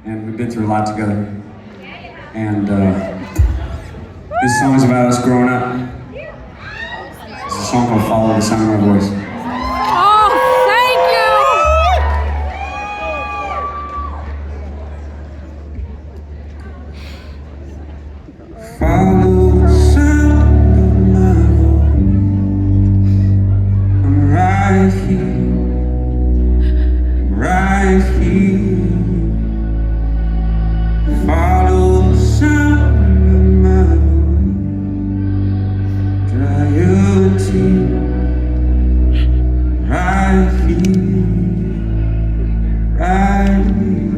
and we've been through a lot together. And this song is about us growing up. It's a song called Follow the Sound of My Voice. Oh, thank you! Follow the sound of my voice. I'm right here, right here. Follow the sound of my voice. Dry your tears. Right here, right here.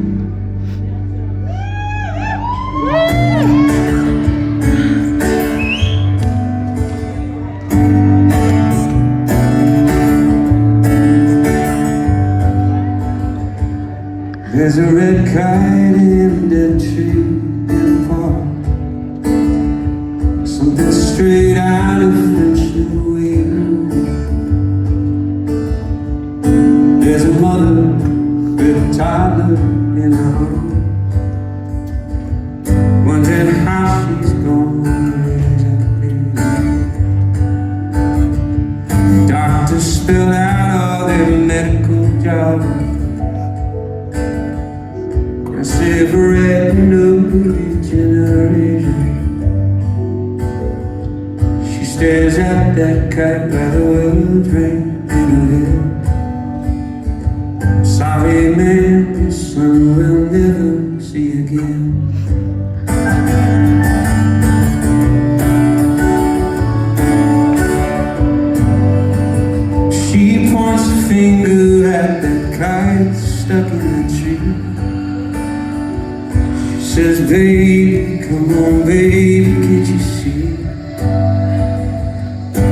There's a red kite in the tree in the park. Something straight out of French New England. There's a mother with a toddler in her arms, wondering how she's gonna raise that baby. Doctors spilled out all their medical jobs. Separating over generation. She stares at that kite by the world's rain in her head. Sorry man, your son will never see again. She points a finger at that kite stuck in the tree. Says, baby, come on, baby, can't you see?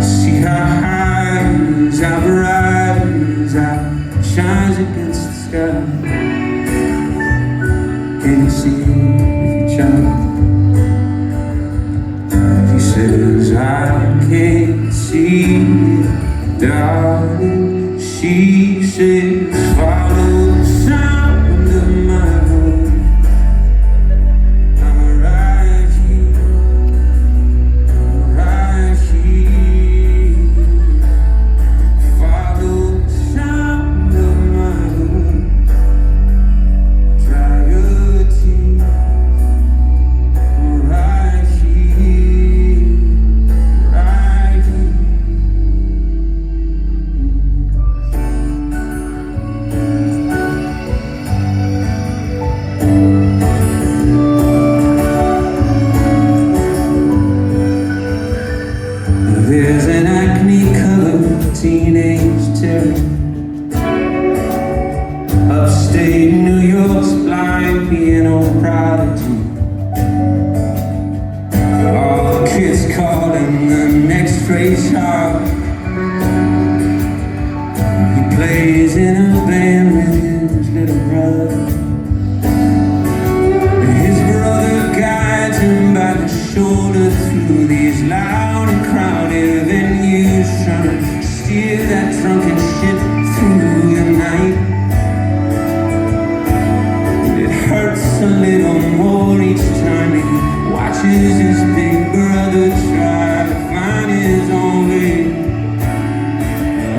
See how high it is, how bright it is, how it shines against the sky. Can you see if you try? She says, I can't see it, darling. She says, follow the sound of my voice. There's an acne-colored teenage terror. Upstate New York's blind piano prodigy. All the kids calling the next race hard. He plays in a band with his little brother. His brother guides him by the shoulder through these loud and crowded venues, trying to steer that drunken shit through the night. It hurts a little more each time he watches his big brother try to find his own way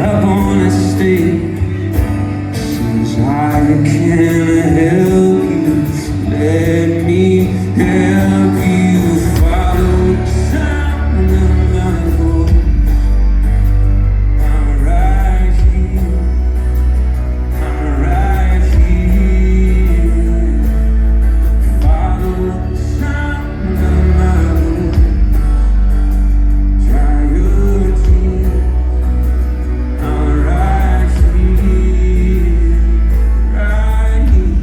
up on the stage. Says, I can't help you, let me help you. Follow the sound of my voice. I'm right here, I'm right here. Follow the sound of my voice. Dry your tears. I'm right here, right here.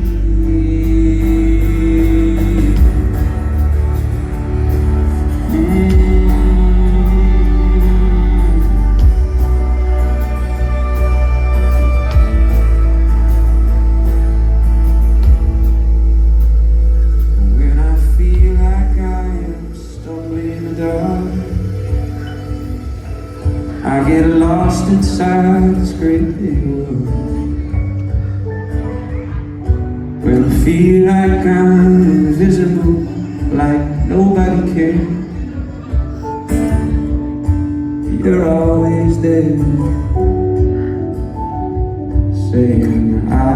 When I feel like I am stumbling in the dark, I get lost inside this great big world. When I feel like I'm invisible, like nobody cares. You're always there, saying I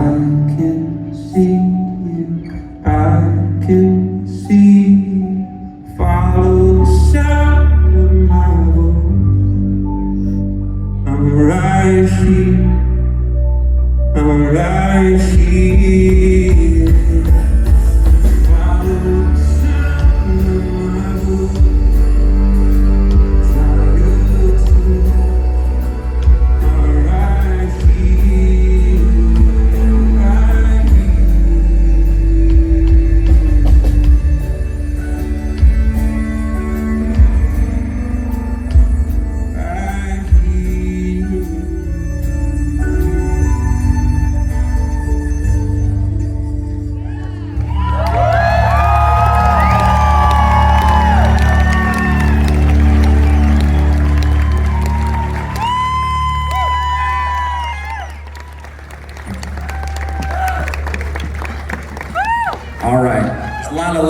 can see you, I can see you. Follow the sound of my voice. I'm right here, I'm right here. Follow the sound of my voice. Try to I'm right here, right All right. There's a lot of